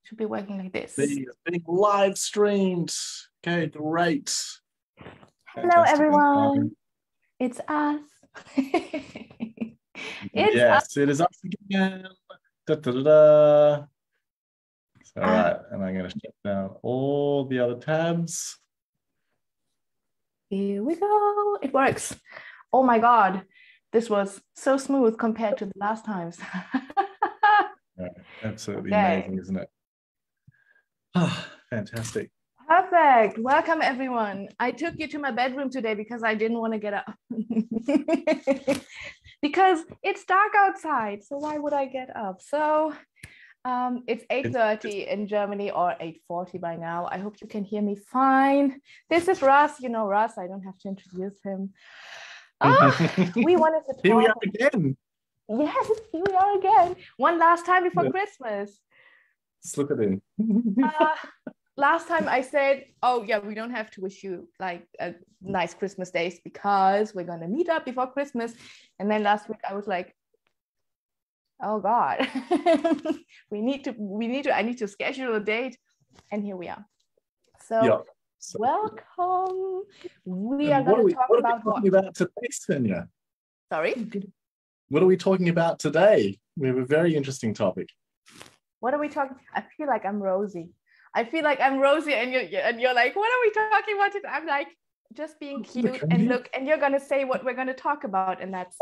Should be working like this. Being live streamed. Okay, great. Hello, Fantastic. everyone. It's us. Yes, it is us again. Da, da, da, da. All right, and I'm going to shut down all the other tabs. Here we go. It works. Oh my God. This was so smooth compared to the last times. Yeah, absolutely Okay. amazing, isn't it? Ah, fantastic. Perfect. Welcome, everyone. I took you to my bedroom today because I didn't want to get up. Because it's dark outside. So why would I get up? So it's 8:30 in Germany, or 8:40 by now. I hope you can hear me fine. This is Russ. You know Russ. I don't have to introduce him. We wanted to talk. Here we are again. Yes, here we are again. One last time before Christmas. Slip it in. Last time I said, oh yeah, we don't have to wish you like a nice Christmas days because we're gonna meet up before Christmas. And then last week I was like, oh God, I need to schedule a date. And here we are. So, yeah. welcome. We are going to talk about what are we talking about today, Svenja? Sorry? What are we talking about today? We have a very interesting topic. What are we talking? I feel like I'm Rosie. And you're like, what are we talking about today? I'm like, just being cute and look, and you're gonna say what we're gonna talk about, and that's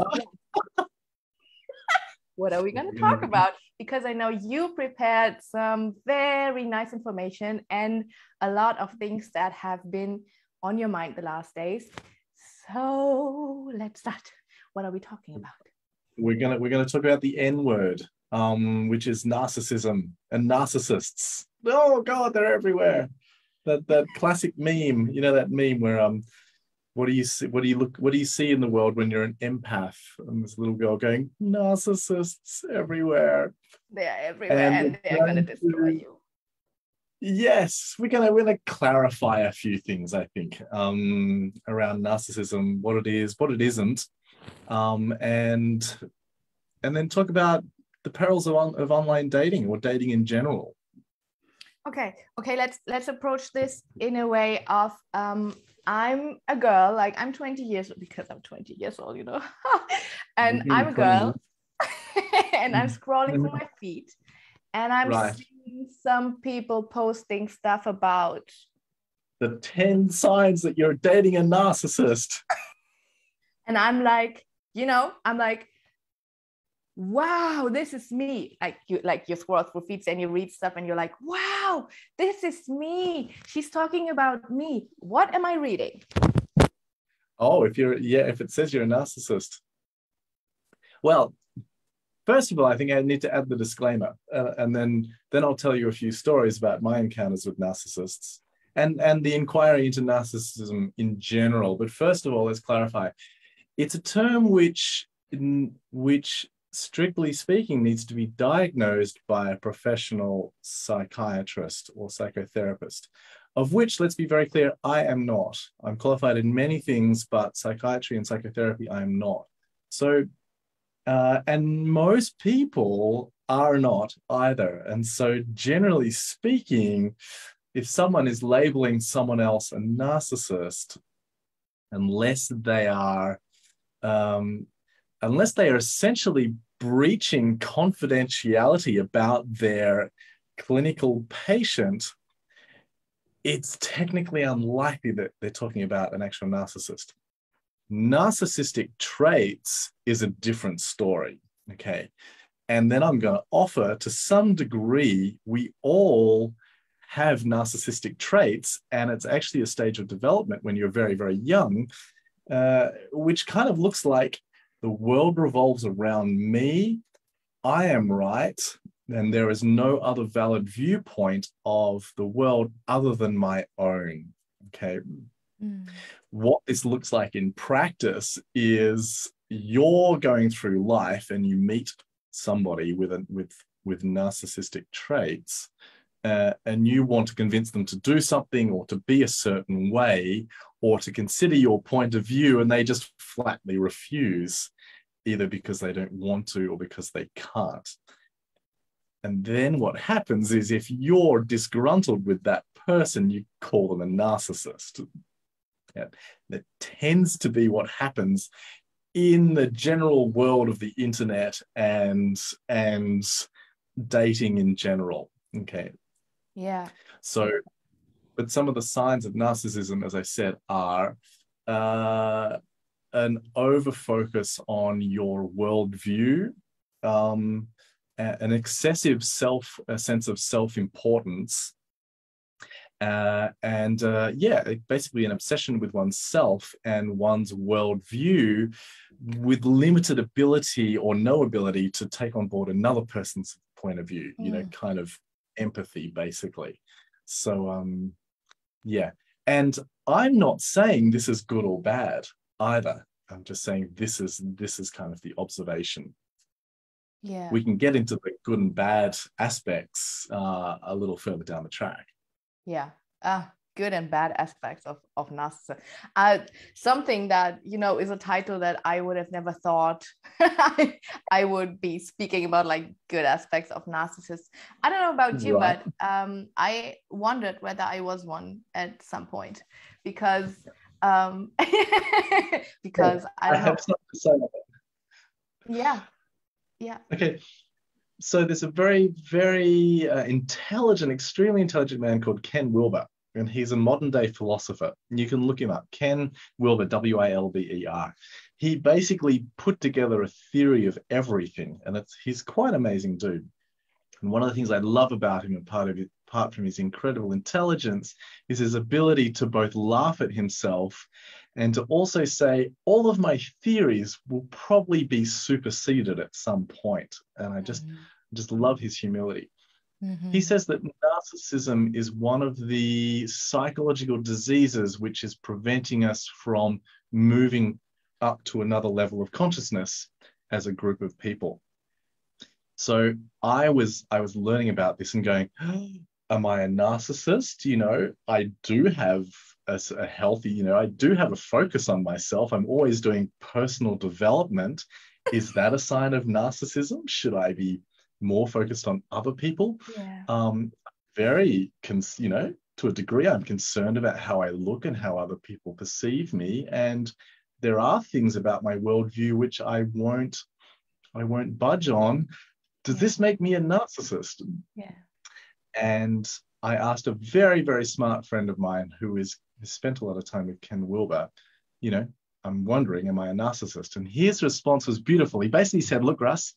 what are we gonna talk about? Because I know you prepared some very nice information and a lot of things that have been on your mind the last days. So let's start. What are we talking about? We're gonna talk about the N word, which is narcissism and narcissists. Oh God, they're everywhere. That classic meme, you know, that meme where what do you see in the world when you're an empath? And this little girl going, narcissists everywhere. They're everywhere and they're gonna destroy you. Yes, we're gonna clarify a few things, I think, around narcissism, what it is, what it isn't, and then talk about the perils of online dating or dating in general. Okay, let's approach this in a way of I'm a girl, like I'm 20 years because I'm 20 years old, you know. And I'm a girl and I'm scrolling through my feed and I'm seeing some people posting stuff about the 10 signs that you're dating a narcissist. And I'm like, wow, this is me. You scroll through feeds and you read stuff and you're like, wow, this is me. She's talking about me. What am I reading? Oh, if it says you're a narcissist. Well, first of all, I think I need to add the disclaimer, and then I'll tell you a few stories about my encounters with narcissists and the inquiry into narcissism in general. But first of all, let's clarify. It's a term which strictly speaking needs to be diagnosed by a professional psychiatrist or psychotherapist, of which, let's be very clear, I am not. I'm qualified in many things, but psychiatry and psychotherapy, I am not. So, and most people are not either. And so generally speaking, if someone is labeling someone else a narcissist, unless they are essentially breaching confidentiality about their clinical patient, it's technically unlikely that they're talking about an actual narcissist. Narcissistic traits is a different story, okay? And then I'm going to offer, to some degree, we all have narcissistic traits, and it's actually a stage of development when you're very, very young, which kind of looks like the world revolves around me, I am right, and there is no other valid viewpoint of the world other than my own, okay? What this looks like in practice is you're going through life and you meet somebody with narcissistic traits, and you want to convince them to do something or to be a certain way or to consider your point of view, and they just flatly refuse, either because they don't want to or because they can't. And then what happens is if you're disgruntled with that person, you call them a narcissist. Yeah, that tends to be what happens in the general world of the internet and dating in general. Okay. Yeah. So, but some of the signs of narcissism, as I said, are an over-focus on your worldview, an excessive sense of self-importance, basically an obsession with oneself and one's worldview, with limited ability or no ability to take on board another person's point of view, kind of empathy, basically. So, and I'm not saying this is good or bad either. I'm just saying this is kind of the observation. Yeah. We can get into the good and bad aspects a little further down the track. Yeah. Good and bad aspects of narcissism. Something that, is a title that I would have never thought I would be speaking about, like good aspects of narcissists. I don't know about you, Right. but I wondered whether I was one at some point because because I don't know. Have something to say about that. Yeah. Yeah. Okay. So there's a very, very intelligent, extremely intelligent man called Ken Wilber, and he's a modern day philosopher. You can look him up, Ken Wilber, Wilber. He basically put together a theory of everything, and he's quite an amazing dude. And one of the things I love about him, apart from his incredible intelligence, is his ability to both laugh at himself and to also say, all of my theories will probably be superseded at some point. And I just love his humility. Mm-hmm. He says that narcissism is one of the psychological diseases which is preventing us from moving up to another level of consciousness as a group of people. So I was learning about this and going, am I a narcissist? I do have a healthy, I do have a focus on myself. I'm always doing personal development. Is that a sign of narcissism? Should I be more focused on other people? Yeah. To a degree, I'm concerned about how I look and how other people perceive me. And there are things about my worldview which I won't budge on. Does this make me a narcissist? Yeah. And I asked a very, very smart friend of mine who has spent a lot of time with Ken Wilber, I'm wondering, am I a narcissist? And his response was beautiful. He basically said, look, Russ,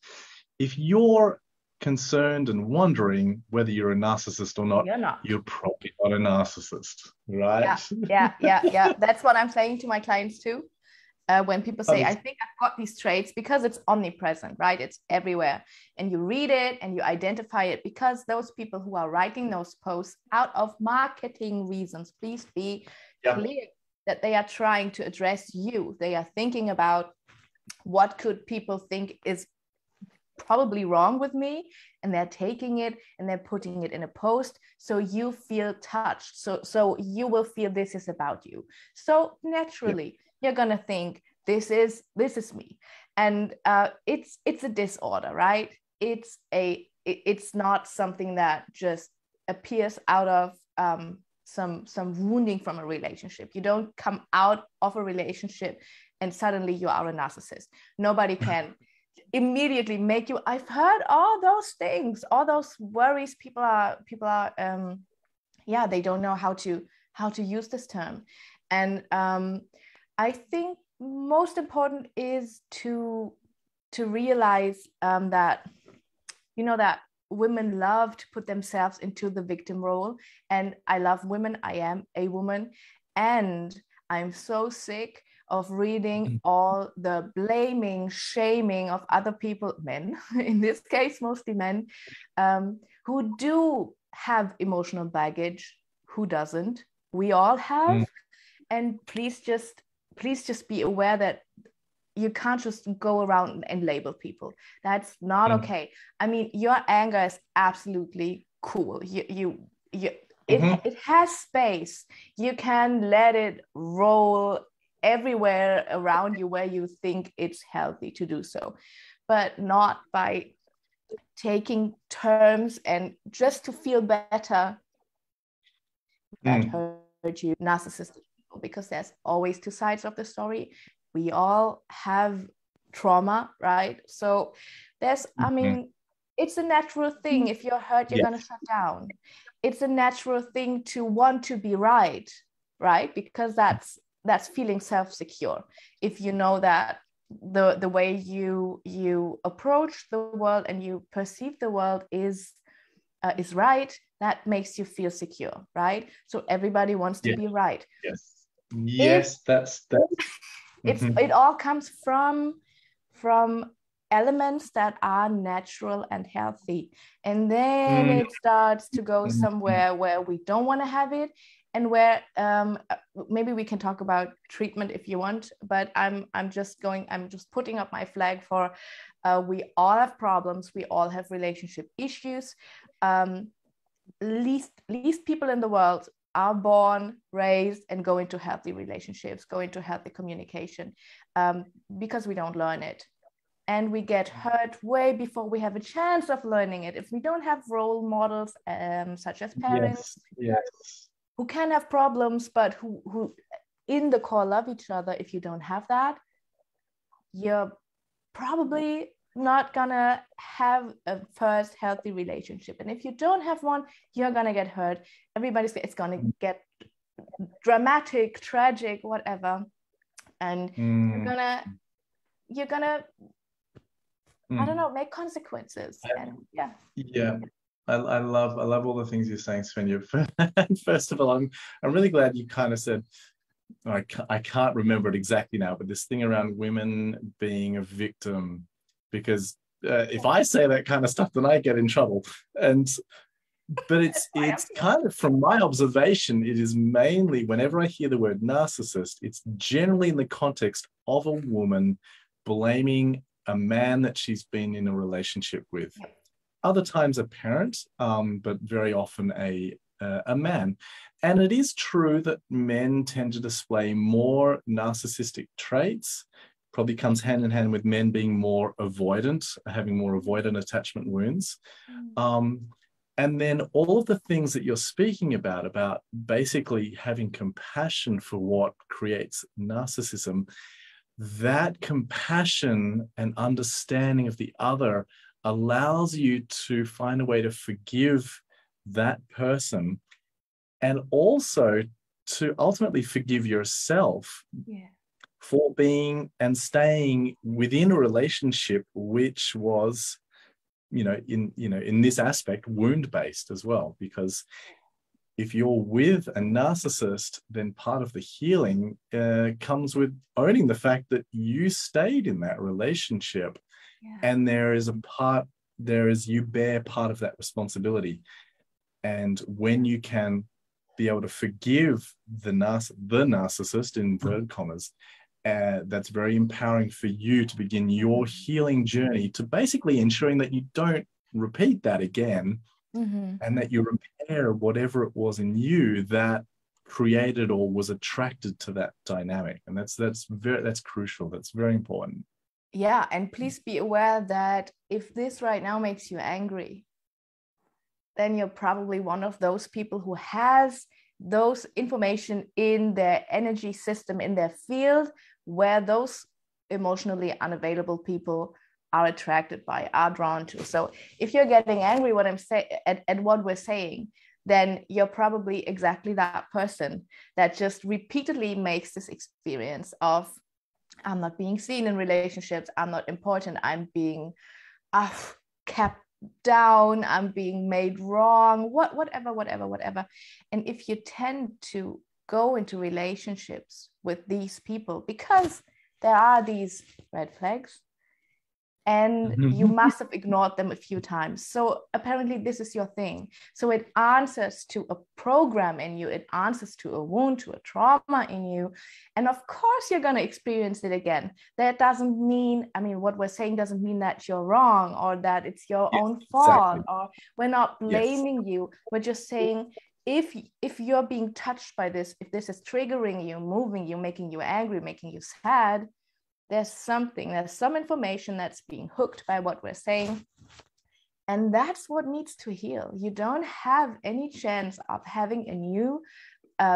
if you're concerned and wondering whether you're a narcissist or not, you're probably not a narcissist, right? Yeah. That's what I'm saying to my clients too. When people say, I think I've got these traits, because it's omnipresent, right? It's everywhere. And you read it and you identify it, because those people who are writing those posts out of marketing reasons, please be clear that they are trying to address you. They are thinking about what could people think is probably wrong with me, and they're taking it and they're putting it in a post so you feel touched, so you will feel this is about you. So naturally you're gonna think this is me, and it's a disorder, right? It's not something that just appears out of some wounding from a relationship. You don't come out of a relationship and suddenly you are a narcissist. Nobody can immediately make you. I've heard all those things, all those worries. People are they don't know how to use this term. And I think most important is to realize that that women love to put themselves into the victim role, and I love women. I am a woman, and I'm so sick of reading all the blaming, shaming of other people, men, in this case, mostly men, who do have emotional baggage. Who doesn't? We all have. And please just be aware that you can't just go around and label people. That's not okay. I mean, your anger is absolutely cool. It has space. You can let it roll everywhere around you where you think it's healthy to do so, but not by taking terms and just to feel better that hurt you, narcissistic people, because there's always two sides of the story. We all have trauma, right? So there's, I mean, it's a natural thing. If you're hurt, you're going to shut down. It's a natural thing to want to be right? Because that's feeling self-secure. If you know that the way you approach the world and you perceive the world is right, that makes you feel secure, right? So everybody wants to be right. Yes, that's it all comes from elements that are natural and healthy, and then it starts to go somewhere where we don't want to have it, and where maybe we can talk about treatment if you want, but I'm just putting up my flag for we all have problems, we all have relationship issues. Least people in the world are born, raised, and go into healthy relationships, go into healthy communication, because we don't learn it. And we get hurt way before we have a chance of learning it. If we don't have role models, such as parents, who can have problems, but who in the core love each other, if you don't have that, you're probably not gonna have a first healthy relationship. And if you don't have one, you're gonna get hurt. It's gonna get dramatic, tragic, whatever. And you're gonna I don't know, make consequences. And I love all the things you're saying, Svenja. First of all, I'm really glad you kind of said, I can't remember it exactly now, but this thing around women being a victim, because if I say that kind of stuff, then I get in trouble. But it's kind of, from my observation, it is mainly, whenever I hear the word narcissist, it's generally in the context of a woman blaming a man that she's been in a relationship with. Other times a parent, but very often a man. And it is true that men tend to display more narcissistic traits. Probably comes hand in hand with men being more avoidant, having more avoidant attachment wounds. And then all of the things that you're speaking about basically having compassion for what creates narcissism, that compassion and understanding of the other allows you to find a way to forgive that person, and also to ultimately forgive yourself for being and staying within a relationship which was, in this aspect, wound-based as well. Because if you're with a narcissist, then part of the healing comes with owning the fact that you stayed in that relationship, and you bear part of that responsibility. And when you can be able to forgive the narcissist, in inverted commas, that's very empowering for you to begin your healing journey to basically ensuring that you don't repeat that again, and that you repair whatever it was in you that created or was attracted to that dynamic. And that's crucial. That's very important. Yeah, and please be aware that if this right now makes you angry, then you're probably one of those people who has those information in their energy system, in their field, where those emotionally unavailable people are attracted by, are drawn to. So if you're getting angry at what we're saying, then you're probably exactly that person that just repeatedly makes this experience of, I'm not being seen in relationships, I'm not important, I'm being kept down, I'm being made wrong, whatever. And if you tend to go into relationships with these people because there are these red flags, and you must have ignored them a few times. So apparently this is your thing. So it answers to a program in you, it answers to a wound, to a trauma in you. And of course you're going to experience it again. That doesn't mean, what we're saying doesn't mean that you're wrong or that it's your own fault, or we're not blaming you. We're just saying, if you're being touched by this, if this is triggering you, moving you, making you angry, making you sad, there's some information that's being hooked by what we're saying. And that's what needs to heal. You don't have any chance of having a new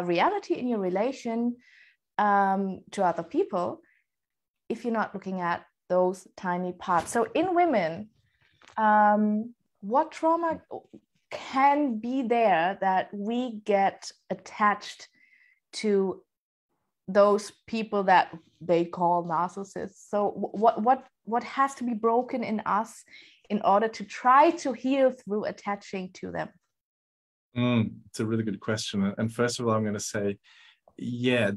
reality in your relation to other people if you're not looking at those tiny parts. So in women, what trauma can be there that we get attached to those people that they call narcissists? So what has to be broken in us in order to try to heal through attaching to them? It's a really good question. And first of all, I'm going to say, yeah,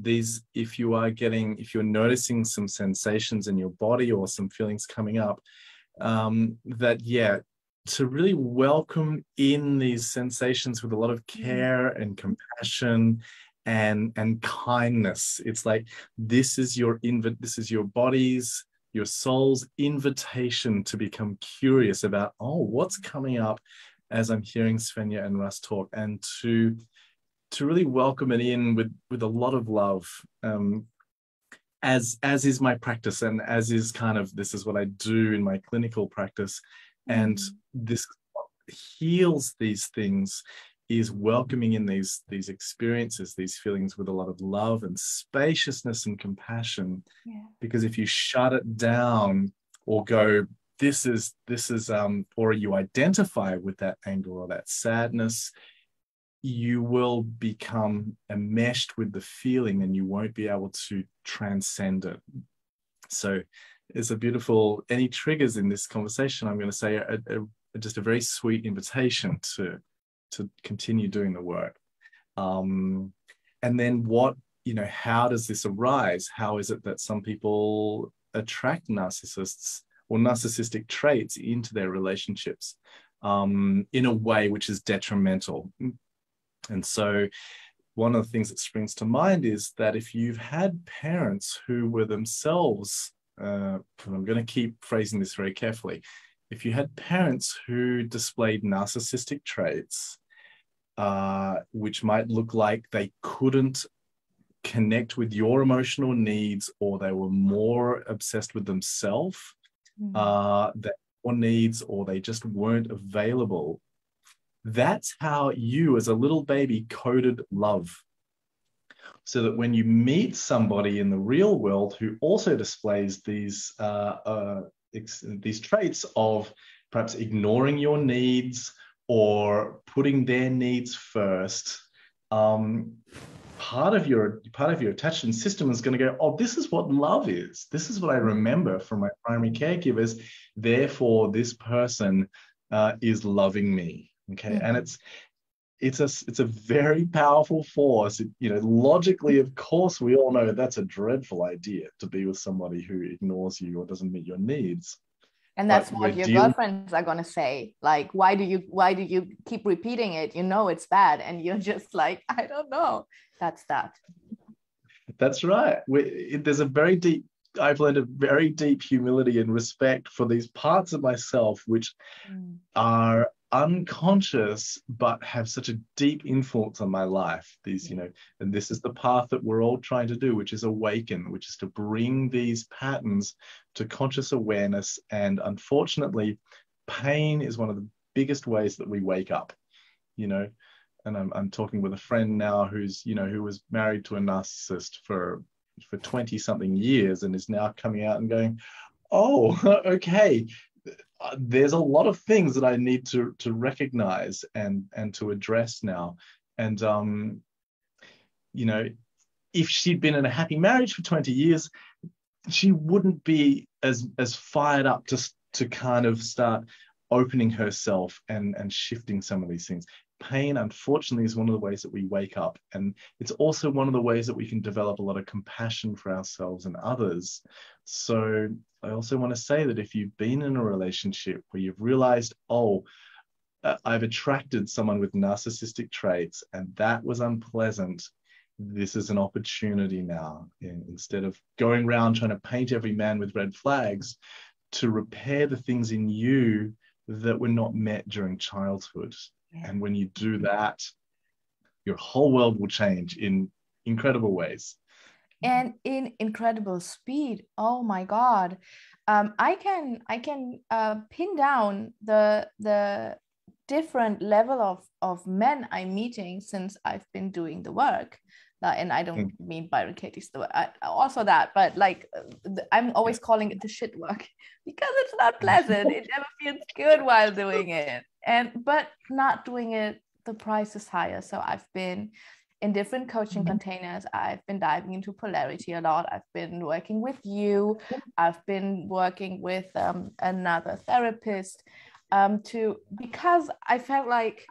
if you're noticing some sensations in your body or some feelings coming up, to really welcome in these sensations with a lot of care and compassion and kindness. It's like, this is your body's, your soul's invitation to become curious about, what's coming up as I'm hearing Svenja and Russ talk, and to really welcome it in with a lot of love, as is my practice, and as is this is what I do in my clinical practice. And this what heals these things is welcoming in these experiences, these feelings with a lot of love and spaciousness and compassion. Because if you shut it down or go, this is or you identify with that anger or that sadness, you will become enmeshed with the feeling and you won't be able to transcend it. So it's a beautiful, any triggers in this conversation, I'm going to say just a very sweet invitation to continue doing the work. And then how does this arise? How is it that some people attract narcissists or narcissistic traits into their relationships in a way which is detrimental? And so one of the things that springs to mind is that if you've had parents who were themselves, I'm going to keep phrasing this very carefully, if you had parents who displayed narcissistic traits, which might look like they couldn't connect with your emotional needs, or they were more obsessed with themselves, their needs, or they just weren't available, that's how you as a little baby coded love. So that when you meet somebody in the real world who also displays these traits of perhaps ignoring your needs or putting their needs first, part of your attachment system is going to go, this is what love is. This is what I remember from my primary caregivers. Therefore, this person is loving me. Okay, and it's a very powerful force. Logically, of course, we all know that's a dreadful idea, to be with somebody who ignores you or doesn't meet your needs. And that's what your girlfriends are gonna say. Like, why do you keep repeating it? You know it's bad, and you're just like, I don't know. That's that. That's right. I've learned a very deep humility and respect for these parts of myself which are unconscious but have such a deep influence on my life. And this is the path that we're all trying to do, which is awaken, which is to bring these patterns to conscious awareness. And unfortunately, pain is one of the biggest ways that we wake up. And I'm talking with a friend now who was married to a narcissist for 20 something years and is now coming out and going, okay, there's a lot of things that I need to recognize and to address now. And if she'd been in a happy marriage for 20 years, she wouldn't be as fired up to kind of start opening herself and shifting some of these things. Pain, unfortunately, is one of the ways that we wake up. And it's also one of the ways that we can develop a lot of compassion for ourselves and others. So I also want to say that if you've been in a relationship where you've realized, I've attracted someone with narcissistic traits and that was unpleasant, this is an opportunity now, instead of going around trying to paint every man with red flags, to repair the things in you that were not met during childhood. And when you do that, your whole world will change in incredible ways. And in incredible speed. Oh my God. I can pin down the different level of men I'm meeting since I've been doing the work. And I don't mean barricades, also that, but like I'm always calling it the shit work because it's not pleasant. It never feels good while doing it, but not doing it, the price is higher. So I've been in different coaching containers. I've been diving into polarity a lot. I've been working with you. I've been working with another therapist because I felt like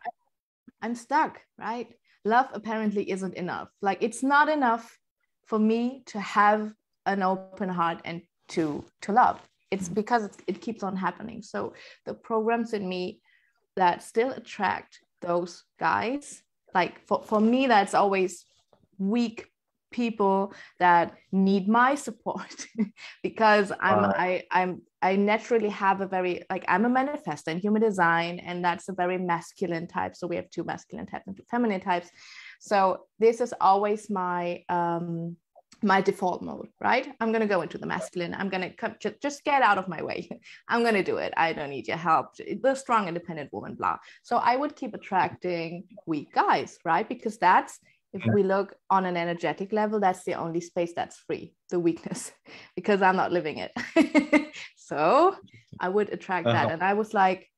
I'm stuck, right? Love apparently isn't enough. Like it's not enough for me to have an open heart and to love. It's because it keeps on happening. So the programs in me that still attract those guys, like for me, that's always weak people that need my support because I naturally have a very, like, I'm a manifestor in human design, and that's a very masculine type. So we have 2 masculine types and 2 feminine types. So this is always my my default mode, right? I'm going to go into the masculine. I'm going to just get out of my way. I'm going to do it. I don't need your help. The strong, independent woman, blah. So I would keep attracting weak guys, right? Because that's, if we look on an energetic level, that's the only space that's free, the weakness, because I'm not living it. So I would attract that. And I was like,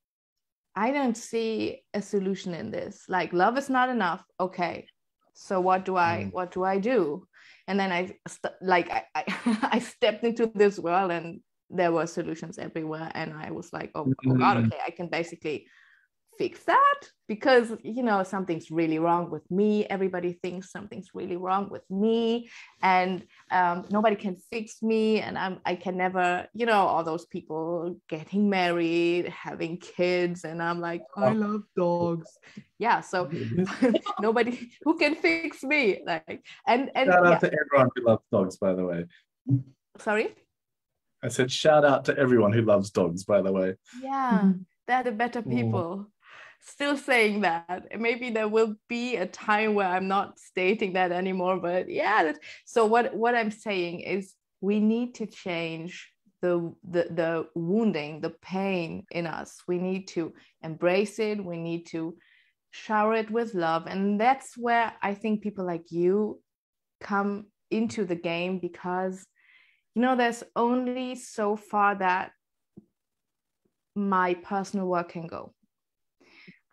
I don't see a solution in this. Like, love is not enough. Okay. So what do I do? And then I stepped into this world, and there were solutions everywhere. And I was like, oh God, okay, I can basically fix that, because something's really wrong with me. Everybody thinks something's really wrong with me, and nobody can fix me, and I can never, all those people getting married, having kids, and I'm like, I love dogs. Yeah, so nobody who can fix me. Like, and shout out to everyone who loves dogs, by the way. Sorry? I said shout out to everyone who loves dogs, by the way. Yeah, they're the better people. Still saying that. Maybe there will be a time where I'm not stating that anymore, but yeah. So what I'm saying is, we need to change the wounding, the pain in us. We need to embrace it. We need to shower it with love. And that's where I think people like you come into the game, because there's only so far that my personal work can go.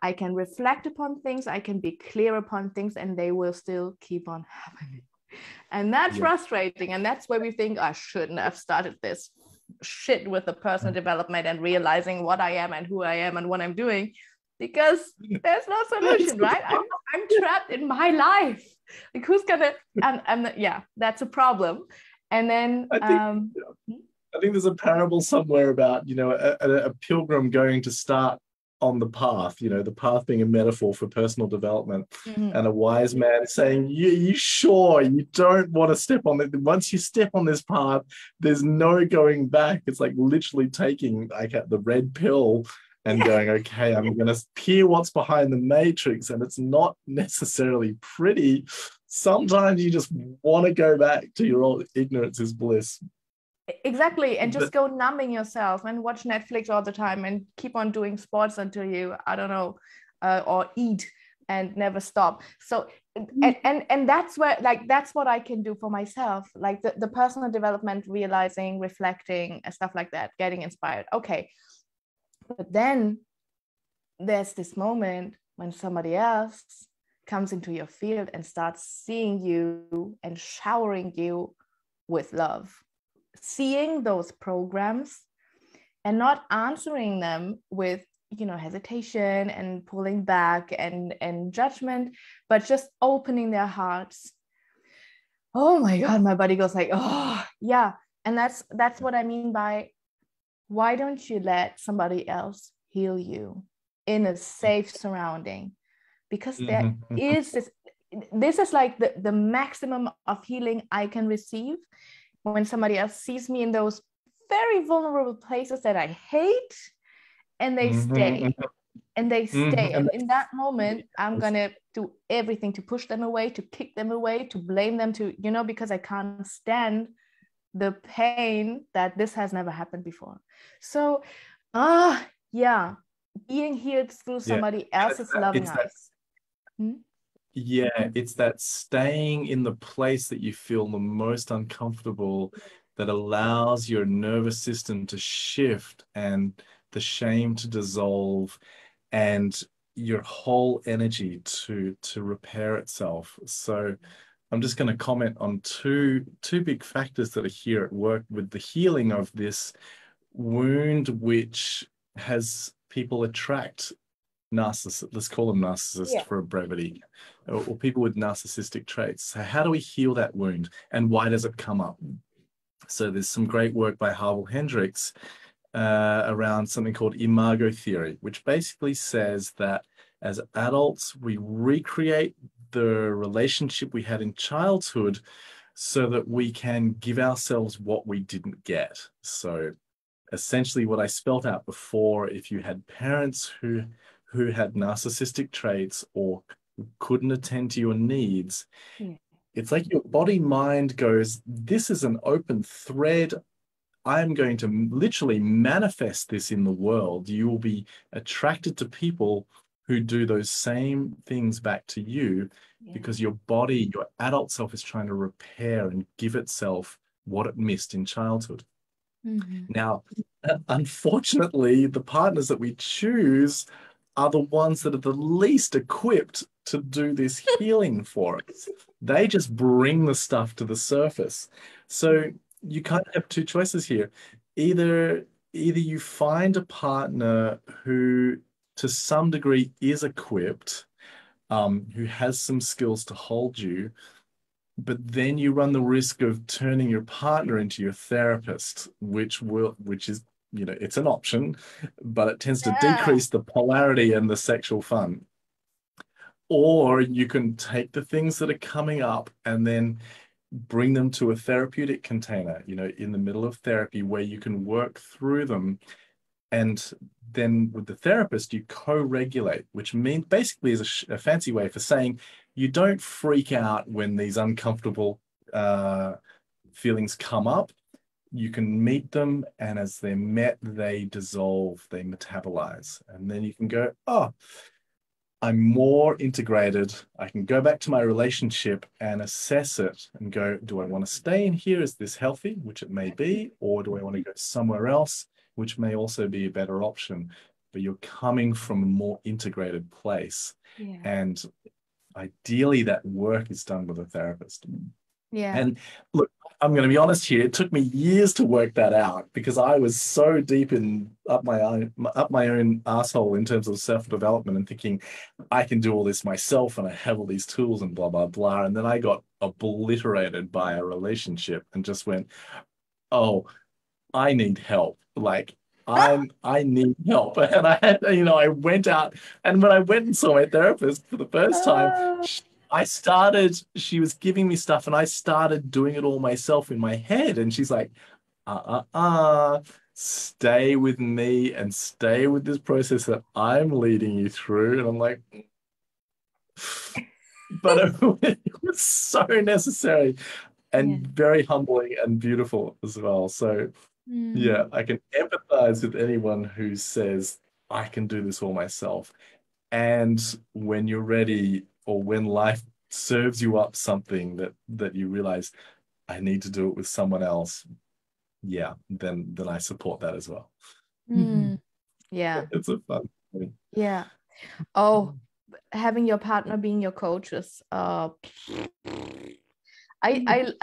I can reflect upon things, I can be clear upon things, and they will still keep on happening. And that's frustrating. And that's where we think, I shouldn't have started this shit with the personal development and realizing what I am and who I am and what I'm doing, because there's no solution, right? I'm trapped in my life. Like, who's gonna, and yeah, that's a problem. And then I think there's a parable somewhere about, a pilgrim going to start on the path, the path being a metaphor for personal development, and a wise man saying, you sure you don't want to step on it? Once you step on this path, there's no going back. It's like literally taking the red pill and going, okay, I'm going to hear what's behind the matrix, and it's not necessarily pretty. Sometimes you just want to go back to your old ignorance is bliss. Exactly. And just go numbing yourself and watch Netflix all the time and keep on doing sports until you, I don't know, or eat and never stop. So, and that's where, like, that's what I can do for myself. Like the personal development, realizing, reflecting, and stuff like that, getting inspired. Okay. But then there's this moment when somebody else comes into your field and starts seeing you and showering you with love. Seeing those programs and not answering them with hesitation and pulling back and judgment, but just opening their hearts. Oh my God, my body goes like, oh yeah. And that's what I mean by, why don't you let somebody else heal you in a safe surrounding? Because there is this is like the maximum of healing I can receive, when somebody else sees me in those very vulnerable places that I hate, and they stay. And they stay. And in that moment, I'm going to do everything to push them away, to kick them away, to blame them, because I can't stand the pain that this has never happened before. So yeah, being healed through somebody else's loving eyes. Yeah, it's that staying in the place that you feel the most uncomfortable that allows your nervous system to shift and the shame to dissolve and your whole energy to repair itself. So I'm just going to comment on two big factors that are here at work with the healing of this wound, which has people attract narcissists, let's call them narcissists for brevity, or people with narcissistic traits. So how do we heal that wound and why does it come up? So there's some great work by Harville Hendricks around something called imago theory, which basically says that as adults, we recreate the relationship we had in childhood so that we can give ourselves what we didn't get. So essentially what I spelt out before, if you had parents who had narcissistic traits or couldn't attend to your needs, it's like your body mind goes, this is an open thread. I'm going to literally manifest this in the world. You will be attracted to people who do those same things back to you because your body, your adult self is trying to repair and give itself what it missed in childhood. Now, unfortunately, the partners that we choose are the ones that are the least equipped to do this healing for us. They just bring the stuff to the surface. So you kind of have two choices here. Either you find a partner who to some degree is equipped, who has some skills to hold you, but then you run the risk of turning your partner into your therapist, which is, you know, it's an option, but it tends to decrease the polarity and the sexual fun. Or you can take the things that are coming up and then bring them to a therapeutic container, you know, in the middle of therapy where you can work through them. And then with the therapist, you co-regulate, which means basically is a fancy way for saying you don't freak out when these uncomfortable feelings come up. You can meet them, and as they're met, they dissolve, they metabolize. And then you can go, oh, I'm more integrated. I can go back to my relationship and assess it and go, do I want to stay in here? Is this healthy? Which it may be. Or do I want to go somewhere else, which may also be a better option? But you're coming from a more integrated place. And ideally, that work is done with a therapist. And look, I'm going to be honest here. It took me years to work that out because I was so deep in up my own asshole in terms of self-development and thinking I can do all this myself and I have all these tools and blah, blah, blah. And then I got obliterated by a relationship and just went, oh, I need help. Like I need help. And I had, you know, I went out and when I went and saw my therapist for the first time, she was giving me stuff and I started doing it all myself in my head. And she's like, stay with me and stay with this process that I'm leading you through. And I'm like, but it was so necessary and very humbling and beautiful as well. So yeah, I can empathize with anyone who says, I can do this all myself. And when you're ready, or when life serves you up something that you realize I need to do it with someone else, then I support that as well. Yeah, it's a fun thing. Yeah. Oh, having your partner being your coaches. I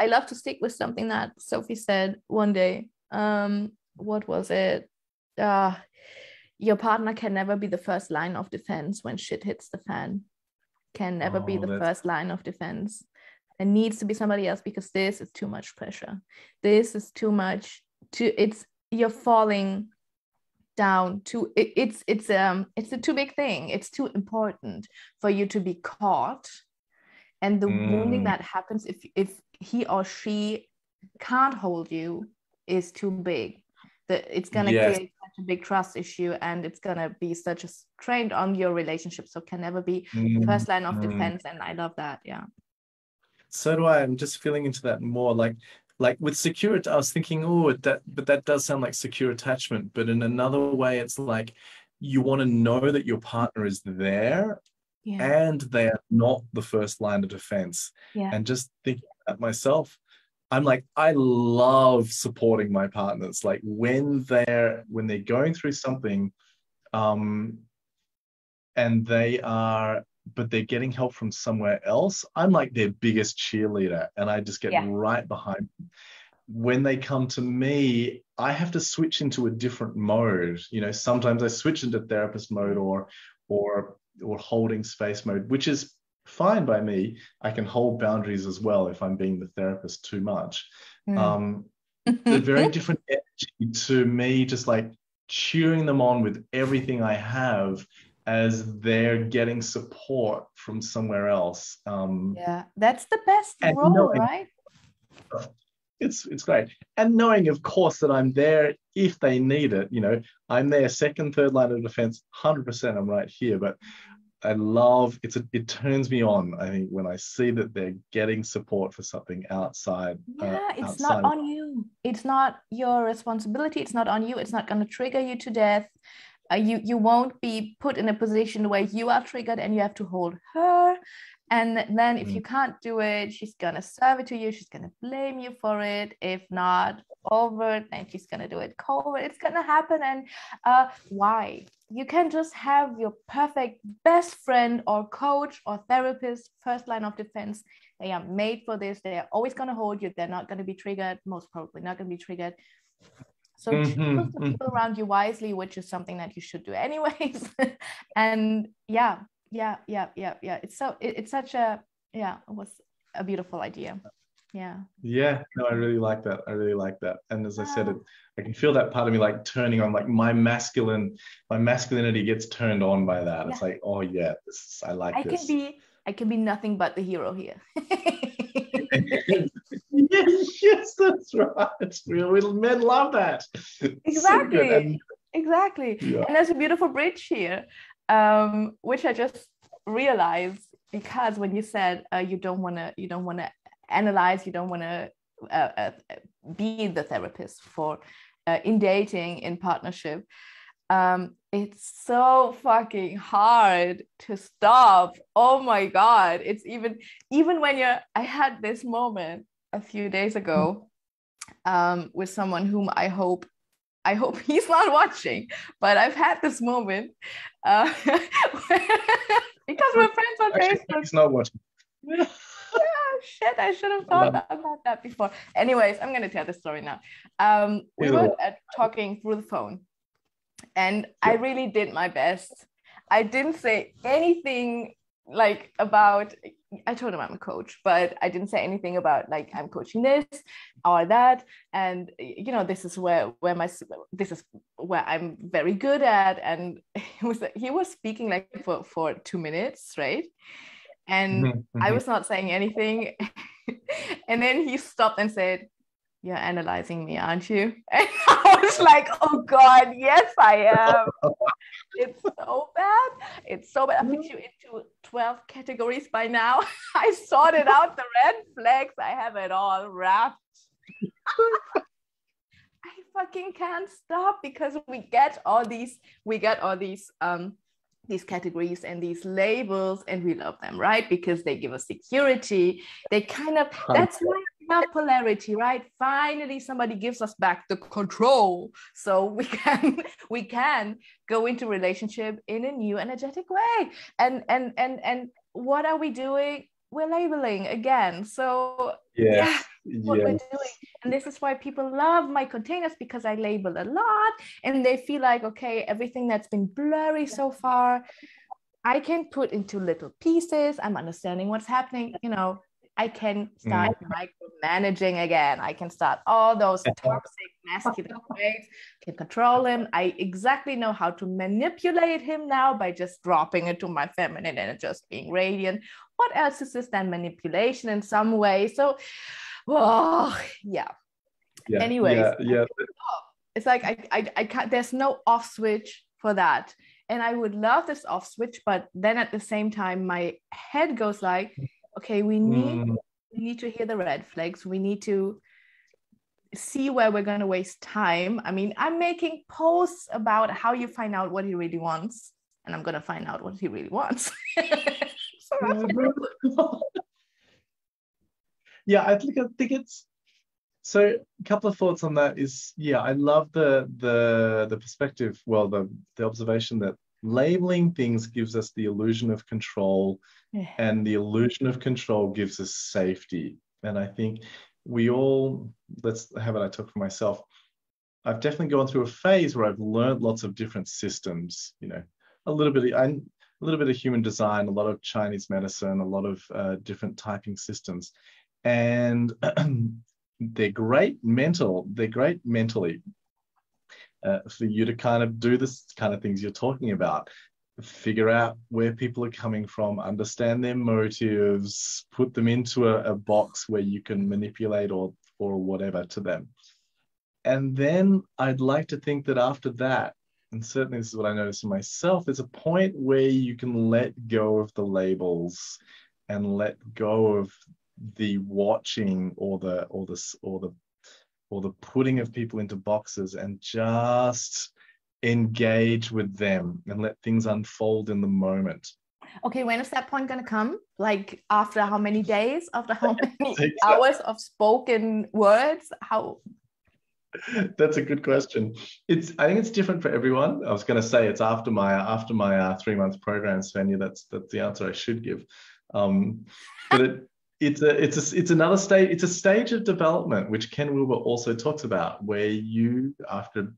love to stick with something that Sophie said one day. What was it? Your partner can never be the first line of defense when shit hits the fan. Can never be the first line of defense. There needs to be somebody else because this is too much pressure. This is too much. You're falling down to it's a too big thing. It's too important for you to be caught. And the wounding that happens if he or she can't hold you is too big. It's going to create such a big trust issue and it's going to be such a strain on your relationship. So can never be first line of defense. And I love that. Yeah. So do I. I'm just feeling into that more. Like like with secure, I was thinking, oh, but that does sound like secure attachment. But in another way, it's like you want to know that your partner is there Yeah. and they are not the first line of defense. Yeah. And just thinking about myself, I'm like, I love supporting my partners. Like when they're going through something, and but they're getting help from somewhere else, I'm like their biggest cheerleader, and I just get right behind them. When they come to me, I have to switch into a different mode. Sometimes I switch into therapist mode or holding space mode, which is fine by me. I can hold boundaries as well if I'm being the therapist too much. The very different energy to me, just like cheering them on with everything I have as they're getting support from somewhere else. That's the best role, right? It's great. And knowing, of course, that I'm there if they need it. I'm their second, third line of defense, 100%. I'm right here. But I love it turns me on, I think, when I see that they're getting support for something outside. It's not on you. It's not your responsibility. It's not on you. It's not going to trigger you to death. You won't be put in a position where you are triggered and you have to hold her. And then if you can't do it, she's going to serve it to you. She's going to blame you for it. If not overt, then she's going to do it covert. It's going to happen. And why? You can just have your perfect best friend or coach or therapist, first line of defense. They are made for this. They are always going to hold you. They're not going to be triggered, most probably not going to be triggered. So choose the people around you wisely, which is something that you should do anyways. And it's such a, it was a beautiful idea. No, I really like that. And as I said, I can feel that part of me like turning on, like my masculinity gets turned on by that. It's like, oh yeah, I like this. I can be nothing but the hero here. Yes, that's right. Men love that. Exactly. So exactly. Yeah. And there's a beautiful bridge here, which I just realized, because when you said you don't want to analyze, you don't want to be the therapist for in dating, in partnership, it's so fucking hard to stop. Oh my god, it's even when I had this moment a few days ago with someone whom I hope he's not watching, but I've had this moment because we're friends on Facebook. He's not watching. Shit, I should have thought about that before. Anyways, I'm gonna tell the story now. We were talking through the phone, and I really did my best. I didn't say anything like about, I told him I'm a coach, but I didn't say anything about like I'm coaching this or that, and this is where I'm very good at. And he was speaking like for 2 minutes straight, and I was not saying anything. And then he stopped and said, "You're analyzing me, aren't you?" And I was like, "Oh God, yes, I am." It's so bad. It's so bad. I put you into 12 categories by now. I sorted out the red flags. I have it all wrapped. I fucking can't stop, because we get all these categories and these labels, and we love them, right? Because they give us security. They kind of, that's why we love polarity, right? Finally somebody gives us back the control, so we can go into relationship in a new energetic way. And what are we doing? We're labeling again. So what we're doing. And this is why people love my containers, because I label a lot, and they feel like, okay, everything that's been blurry so far, I can put into little pieces. I'm understanding what's happening. I can start micromanaging again. I can start all those toxic masculine traits, can control him. I exactly know how to manipulate him now by just dropping it to my feminine and just being radiant. What else is this than manipulation in some way? So, anyways, it's like I can't, there's no off switch for that. And I would love this off switch, but then at the same time, my head goes like, okay, we need to hear the red flags. We need to see where we're going to waste time. I mean, I'm making posts about how you find out what he really wants, and I'm going to find out what he really wants. Yeah, I think it's so. A couple of thoughts on that is, yeah, I love the perspective. Well, the observation that labeling things gives us the illusion of control, and the illusion of control gives us safety. And I think we all, let's have it. I talk for myself. I've definitely gone through a phase where I've learned lots of different systems. You know, a little bit of human design, a lot of Chinese medicine, a lot of different typing systems. And they're great mentally for you to kind of do this kind of things you're talking about, figure out where people are coming from, understand their motives, put them into a box where you can manipulate or whatever to them. And then I'd like to think that after that, and certainly this is what I noticed in myself, there's a point where you can let go of the labels and let go of the watching or the putting of people into boxes, and just engage with them and let things unfold in the moment. Okay, when is that point going to come? Like after how many days? After how many hours of spoken words? How? That's a good question. I think it's different for everyone. I was going to say it's after my 3-month program, Svenja. That's the answer I should give. But it's another stage. It's a stage of development, which Ken Wilber also talks about, where you, after,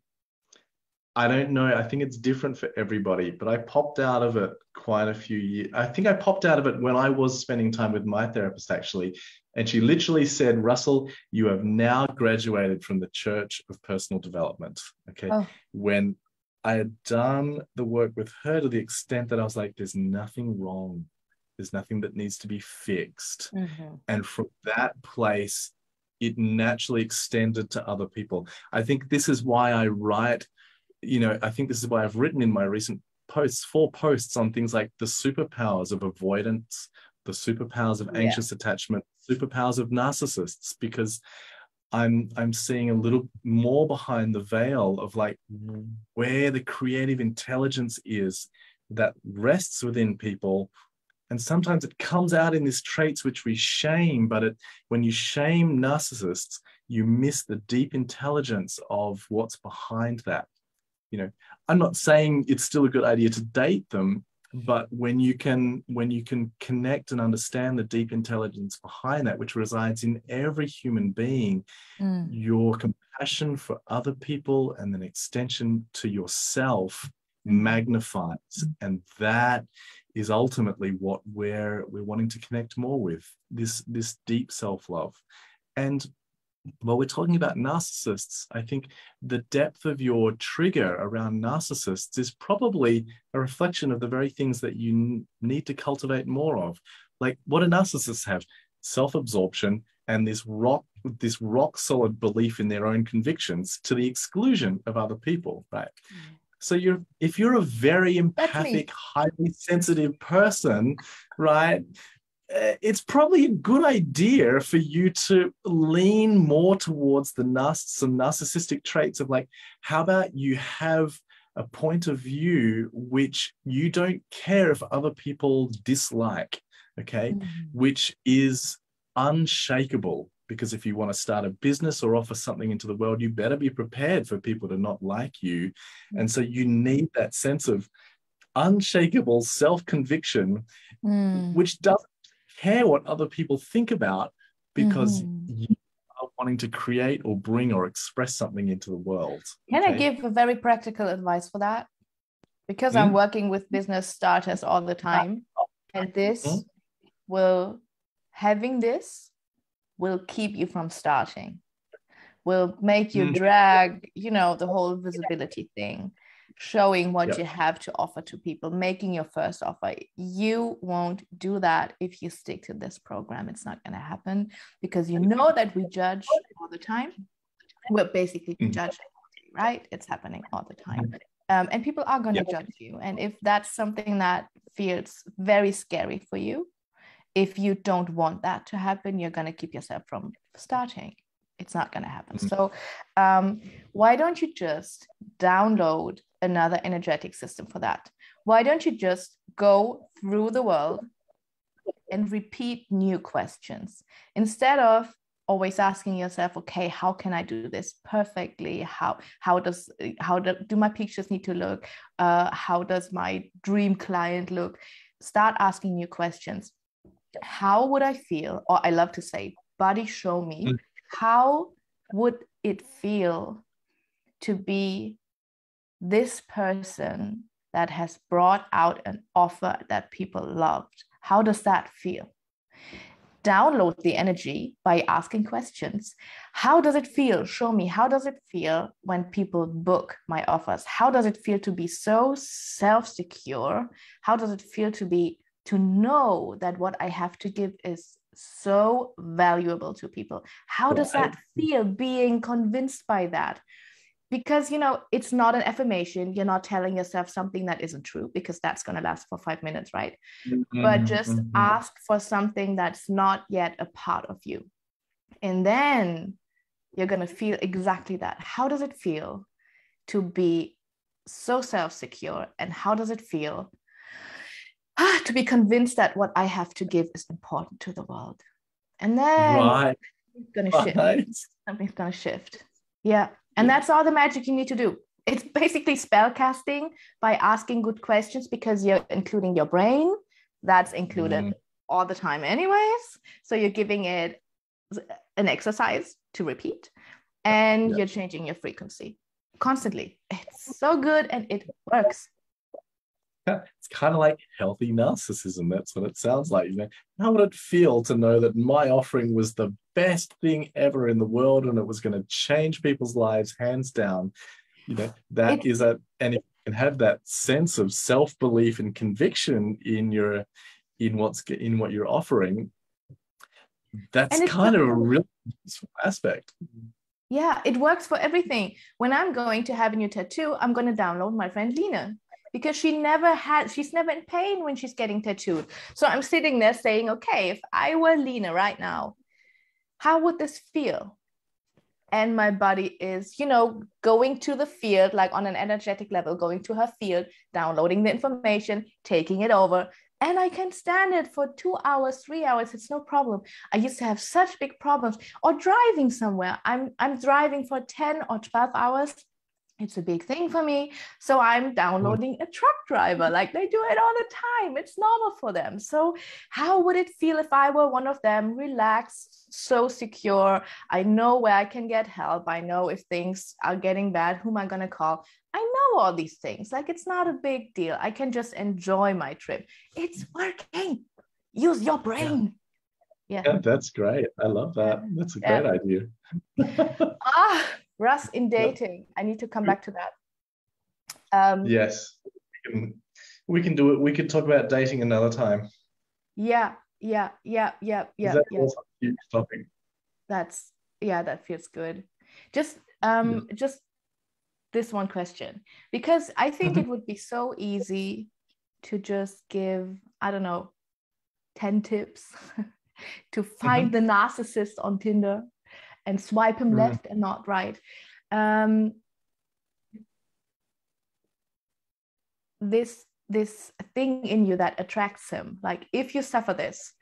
I don't know, I think it's different for everybody, but I popped out of it quite a few years. I think I popped out of it when I was spending time with my therapist, actually. And she literally said, Russell, you have now graduated from the Church of Personal Development. Okay. Oh. When I had done the work with her to the extent that I was like, there's nothing wrong. There's nothing that needs to be fixed. Mm-hmm. And from that place, it naturally extended to other people. I think this is why I write, I think this is why I've written in my recent posts, 4 posts on things like the superpowers of avoidance, the superpowers of anxious attachment, superpowers of narcissists, because I'm seeing a little more behind the veil of like where the creative intelligence is that rests within people. And sometimes it comes out in these traits which we shame, but when you shame narcissists, you miss the deep intelligence of what's behind that. I'm not saying it's still a good idea to date them, but when you can connect and understand the deep intelligence behind that, which resides in every human being, your compassion for other people and an extension to yourself magnifies. And that is ultimately what we're wanting to connect more with, this deep self-love. And while we're talking about narcissists, I think the depth of your trigger around narcissists is probably a reflection of the very things that you need to cultivate more of. Like, what do narcissists have? Self-absorption and this rock solid belief in their own convictions to the exclusion of other people, right? So if you're a very empathic, highly sensitive person, right, it's probably a good idea for you to lean more towards some narcissistic traits of like, how about you have a point of view which you don't care if other people dislike, okay, which is unshakable. Because if you want to start a business or offer something into the world, you better be prepared for people to not like you. And so you need that sense of unshakable self-conviction, which doesn't care what other people think about, because you are wanting to create or bring or express something into the world. Can I give a very practical advice for that? Because I'm working with business starters all the time, and having this will keep you from starting, will make you drag, the whole visibility thing, showing what you have to offer to people, making your first offer. You won't do that if you stick to this program. It's not going to happen, because that we judge all the time. We're basically judging, right? It's happening all the time. And people are going to judge you. And if that's something that feels very scary for you, if you don't want that to happen, you're going to keep yourself from starting. It's not going to happen. So why don't you just download another energetic system for that? Why don't you just go through the world and repeat new questions instead of always asking yourself, okay, how can I do this perfectly? How do my pictures need to look? How does my dream client look? Start asking new questions. How would I feel? Or I love to say, body, show me. How would it feel to be this person that has brought out an offer that people loved? How does that feel? Download the energy by asking questions. How does it feel? Show me. How does it feel when people book my offers? How does it feel to be so self-secure? How does it feel to know that what I have to give is so valuable to people? How does that feel, being convinced by that? Because, it's not an affirmation. You're not telling yourself something that isn't true, because that's going to last for 5 minutes, right? But just ask for something that's not yet a part of you. And then you're going to feel exactly that. How does it feel to be so self-secure? And how does it feel to be convinced that what I have to give is important to the world? And then it's going to shift. Something's going to shift. Yeah. And that's all the magic you need to do. It's basically spell casting by asking good questions, because you're including your brain. That's included all the time anyways. So you're giving it an exercise to repeat, and you're changing your frequency constantly. It's so good and it works. It's kind of like healthy narcissism. That's what it sounds like. How would it feel to know that my offering was the best thing ever in the world, and it was going to change people's lives hands down? And if you can have that sense of self-belief and conviction in what you're offering, that's kind of a real useful aspect. Yeah, it works for everything. When I'm going to have a new tattoo, I'm going to download my friend Lena, because she's never in pain when she's getting tattooed. So I'm sitting there saying, okay, if I were Lena right now, how would this feel? And my body is, going to the field, like on an energetic level, going to her field, downloading the information, taking it over. And I can stand it for 2 hours, 3 hours. It's no problem. I used to have such big problems. Or driving somewhere. I'm driving for 10 or 12 hours. It's a big thing for me. So I'm downloading a truck driver. Like, they do it all the time. It's normal for them. So how would it feel if I were one of them, relaxed, so secure? I know where I can get help. I know if things are getting bad, who am I going to call? I know all these things. Like, it's not a big deal. I can just enjoy my trip. It's working. Use your brain. Yeah, that's great. I love that. That's a great idea. Russ, in dating, I need to come back to that. Yes, we can do it. We could talk about dating another time. Yeah. That's a huge topic. That feels good. Just this one question, because I think it would be so easy to just give, I don't know, 10 tips to find the narcissist on Tinder and swipe him left and not right. This thing in you that attracts him, like, if you suffer this,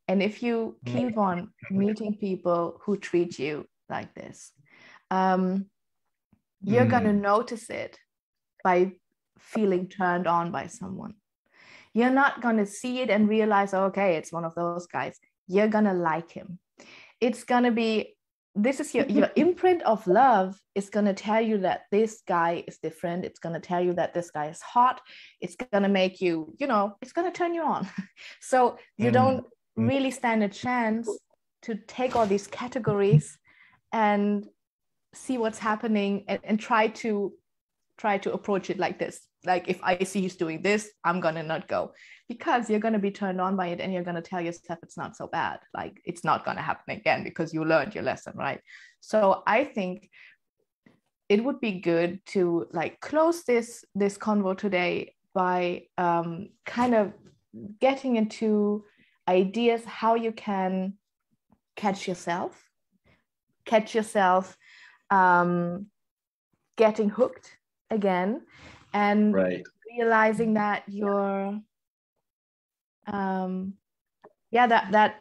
and if you keep on meeting people who treat you like this, you're gonna notice it by feeling turned on by someone. You're not gonna see it and realize, oh, okay, it's one of those guys. You're gonna like him. It's gonna be, this is your imprint of love is going to tell you that this guy is different. It's going to tell you that this guy is hot. It's going to make you, it's going to turn you on. So you don't really stand a chance to take all these categories and see what's happening and try to approach it like this. Like, if I see he's doing this, I'm going to not go, because you're going to be turned on by it, and you're going to tell yourself it's not so bad. Like, it's not going to happen again because you learned your lesson, right? So I think it would be good to close this convo today by kind of getting into ideas how you can catch yourself, catch yourself getting hooked again, and realizing that you're that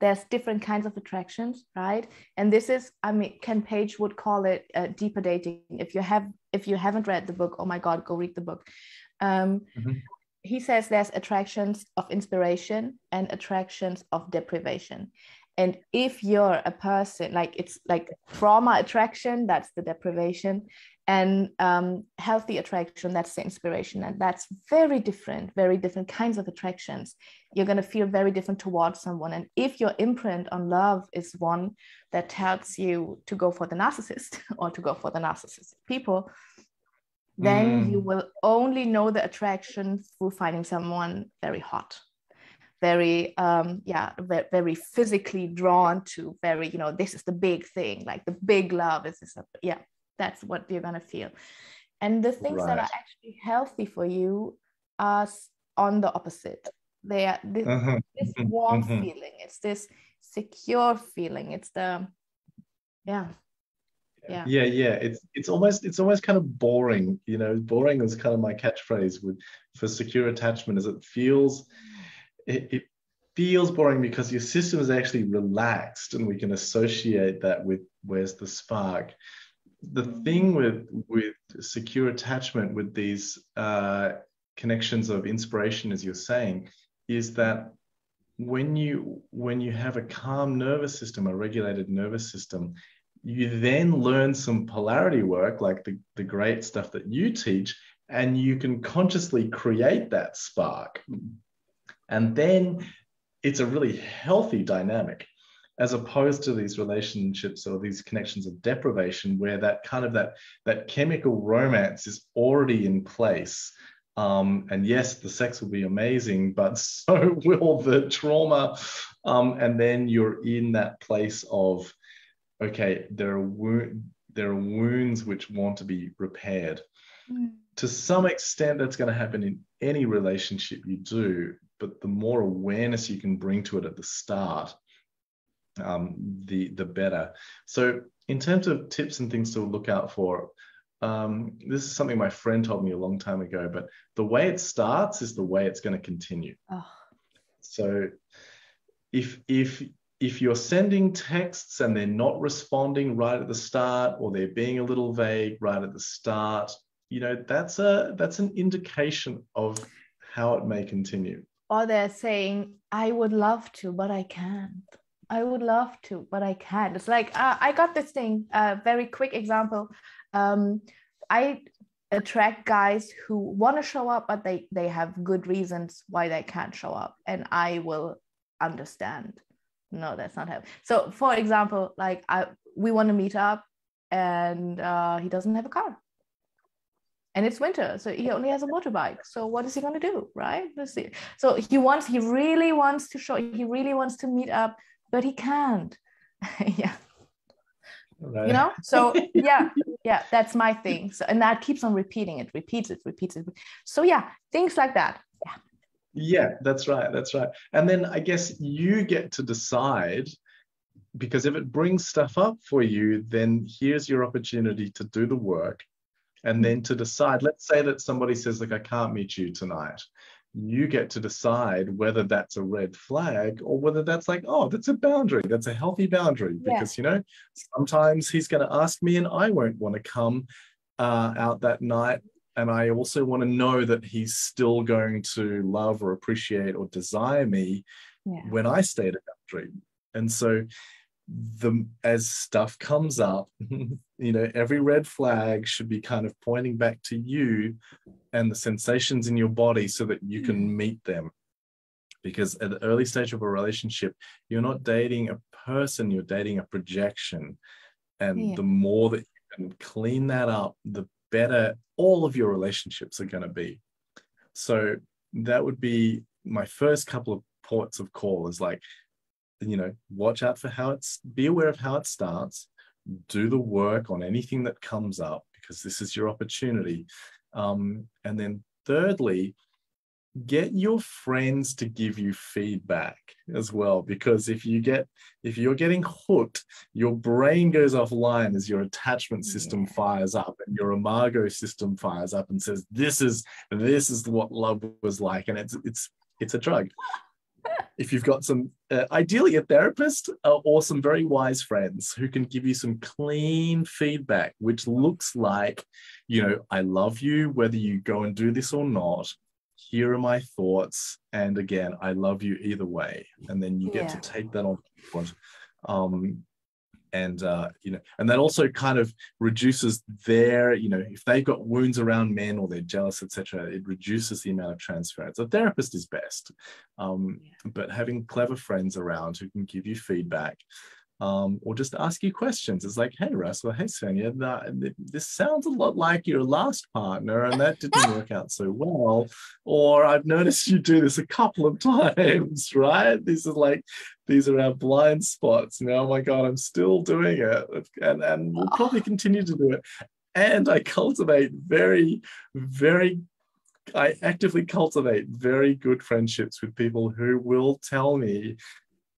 there's different kinds of attractions, right? And this is, I mean, Ken Page would call it deeper dating. If you haven't read the book, oh my God, go read the book. He says there's attractions of inspiration and attractions of deprivation. And if you're a person, like, it's like trauma attraction, that's the deprivation, and healthy attraction, that's the inspiration. And that's very different kinds of attractions. You're going to feel very different towards someone. And if your imprint on love is one that tells you to go for the narcissist or to go for the narcissistic people, then you will only know the attraction through finding someone very hot, very very physically drawn to, very, you know, this is the big thing, like the big love is this, that's what you're going to feel. And the things that are actually healthy for you are on the opposite. They are this warm feeling, it's this secure feeling, it's the it's almost kind of boring, you know. Boring is kind of my catchphrase for secure attachment, is it feels boring because your system is actually relaxed, and we can associate that with where's the spark. The thing with secure attachment, with these connections of inspiration, as you're saying, is that when you have a calm nervous system, a regulated nervous system, you then learn some polarity work, like the great stuff that you teach, and you can consciously create that spark. And then it's a really healthy dynamic, as opposed to these relationships or these connections of deprivation, where that kind of that chemical romance is already in place. And yes, the sex will be amazing, but so will the trauma. And then you're in that place of, okay, there are wounds which want to be repaired. To some extent, that's going to happen in any relationship you do, but the more awareness you can bring to it at the start, the better. So in terms of tips and things to look out for, this is something my friend told me a long time ago, but the way it starts is the way it's going to continue. So if you're sending texts and they're not responding right at the start, or they're being a little vague right at the start, you know, that's an indication of how it may continue. Or they're saying, I would love to, but I can't. I would love to, but I can't. It's like, I got this thing, very quick example. I attract guys who want to show up, but they have good reasons why they can't show up. And I will understand. No, that's not happening. So for example, like we want to meet up, and he doesn't have a car. And it's winter, so he only has a motorbike. So what is he going to do, right? Let's see. So he really wants to meet up, but he can't. Right. You know? So yeah, that's my thing. So, and that keeps on repeating it, repeats it. So yeah, things like that. Yeah, that's right. And then I guess you get to decide, because if it brings stuff up for you, then here's your opportunity to do the work. And then to decide, let's say that somebody says, like, I can't meet you tonight. You get to decide whether that's a red flag or whether that's like, oh, that's a boundary. That's a healthy boundary. Because, you know, sometimes he's going to ask me and I won't want to come out that night. And I also want to know that he's still going to love or appreciate or desire me when I state a boundary. And so as stuff comes up, you know, every red flag should be kind of pointing back to you and the sensations in your body so that you can meet them. Because at the early stage of a relationship, you're not dating a person, you're dating a projection. And the more that you can clean that up, the better all of your relationships are going to be. So that would be my first couple of ports of call, is like, you know, watch out for be aware of how it starts, do the work on anything that comes up, because this is your opportunity. And then thirdly, get your friends to give you feedback as well, because if you're getting hooked, your brain goes offline as your attachment system fires up and your imago system fires up and says, this is what love was like, and it's a drug. If you've got some ideally a therapist or some very wise friends who can give you some clean feedback, which looks like, I love you whether you go and do this or not. Here are my thoughts, and again, I love you either way. And then you get to take that on board. And that also kind of reduces their, if they've got wounds around men or they're jealous, etc., it reduces the amount of transference. A therapist is best, but having clever friends around who can give you feedback, or just ask you questions. It's like, hey, Russell, hey, Sonia, this sounds a lot like your last partner, and that didn't work out so well. Or I've noticed you do this a couple of times, right? These are our blind spots. Now, oh my God, I'm still doing it. And we'll probably continue to do it. And I actively cultivate very good friendships with people who will tell me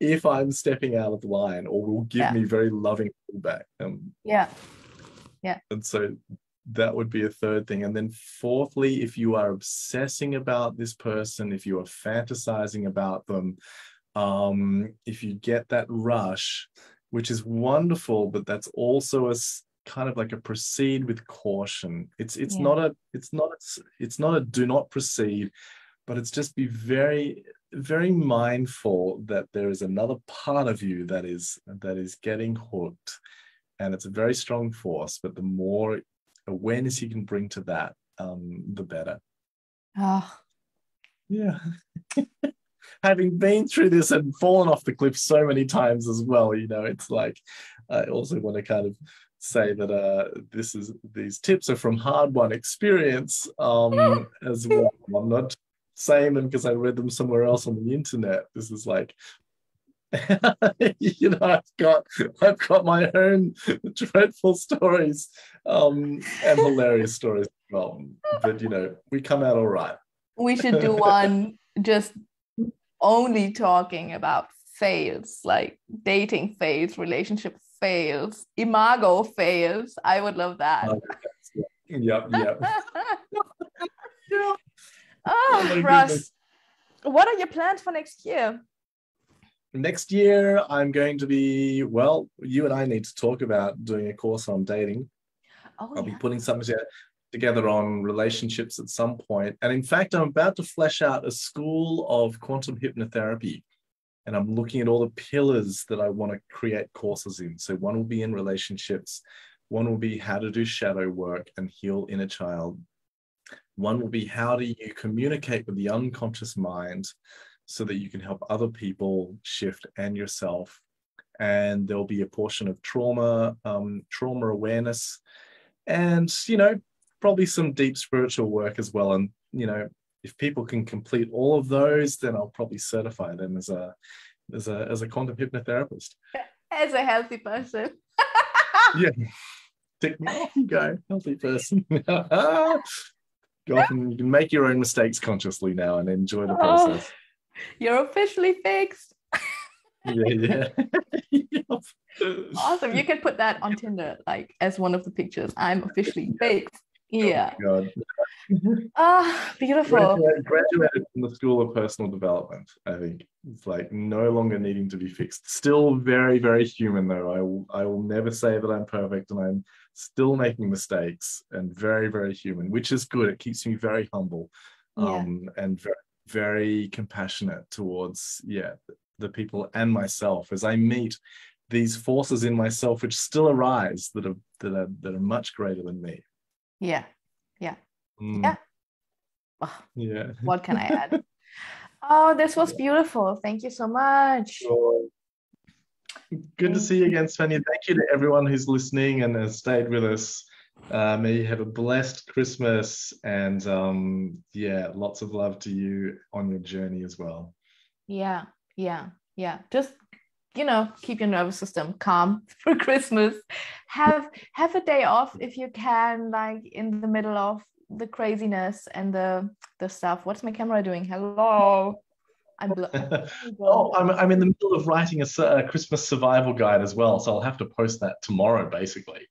if I'm stepping out of the line, or will give me very loving feedback. And so that would be a third thing. And then fourthly, if you are obsessing about this person, if you are fantasizing about them, if you get that rush, which is wonderful, but that's also a kind of like a proceed with caution. It's not a do not proceed, but it's just be very, very mindful that there is another part of you that is getting hooked, and it's a very strong force. But the more awareness you can bring to that, the better. Yeah. Having been through this and fallen off the cliff so many times as well, it's like, I also want to kind of say that these tips are from hard-won experience as well. I'm not saying them because I read them somewhere else on the internet. This is like, I've got my own dreadful stories and hilarious stories as well. But we come out all right. We should do one just only talking about fails, like dating fails, relationship fails, imago fails. I would love that. Yep. Russ, what are your plans for next year? Next year, I'm going to be, you and I need to talk about doing a course on dating. I'll be putting something together on relationships at some point. And in fact, I'm about to flesh out a school of quantum hypnotherapy. And I'm looking at all the pillars that I want to create courses in. So one will be in relationships. One will be how to do shadow work and heal inner child. One will be how do you communicate with the unconscious mind so that you can help other people shift and yourself. And there'll be a portion of trauma awareness, and, probably some deep spiritual work as well. And, if people can complete all of those, then I'll probably certify them as a quantum hypnotherapist. As a healthy person. Yeah. Tick me off, you go, healthy person. Go off and you can make your own mistakes consciously now and enjoy the process. You're officially fixed. Yeah. Awesome. You can put that on Tinder, like as one of the pictures. I'm officially fixed. Yeah. Oh, God. Beautiful. Graduated from the School of Personal Development. I think it's like no longer needing to be fixed. Still very, very human though. I will never say that I'm perfect, and I'm still making mistakes, and very, very human, which is good. It keeps me very humble, and very, very compassionate towards the people and myself as I meet these forces in myself which still arise that are much greater than me. Yeah. Yeah. What can I add? Oh, this was beautiful. Thank you so much. Sure. Good to see you again, Sonia. Thank you to everyone who's listening and has stayed with us. May you have a blessed Christmas, and lots of love to you on your journey as well. Yeah. Just keep your nervous system calm for Christmas. Have a day off if you can, like in the middle of the craziness and the stuff. What's my camera doing? Hello. Oh, I'm in the middle of writing a Christmas survival guide as well, so I'll have to post that tomorrow, basically.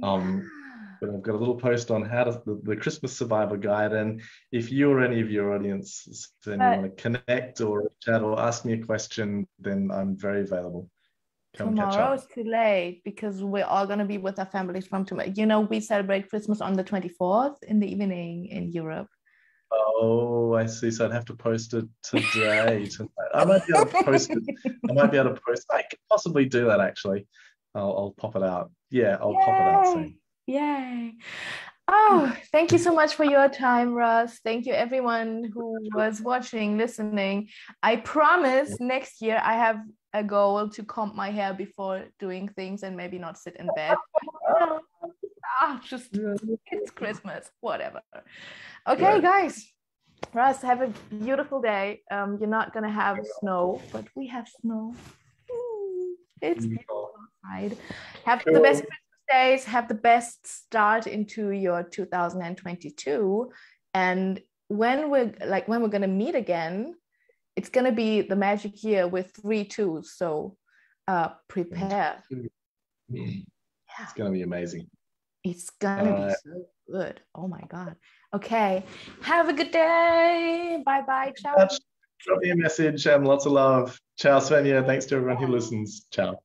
But I've got a little post on how to the Christmas survival guide, and if you or any of your audience then you want to connect or chat or ask me a question, then I'm very available. Come catch tomorrow up. is too late because we're all going to be with our families from tomorrow. You know, we celebrate Christmas on the 24th in the evening in Europe. Oh, I see. So I'd have to post it today. I might be able to post it. I could possibly do that, actually. I'll pop it out. Yeah, I'll pop it out soon. Yay. Oh, thank you so much for your time, Russ. Thank you, everyone who was watching, listening. I promise next year I have a goal to comb my hair before doing things and maybe not sit in bed. It's Christmas, whatever. Okay, guys. Russ, have a beautiful day. You're not gonna have snow, but we have snow. It's beautiful outside. Have the best Christmas days. Have the best start into your 2022. And when we're gonna meet again, it's gonna be the magic year with 3 2s. So prepare. It's gonna be amazing. It's gonna be so good. Oh my God. Okay. Have a good day. Bye-bye. Ciao. Drop me a message and lots of love. Ciao, Svenja. Thanks to everyone who listens. Ciao.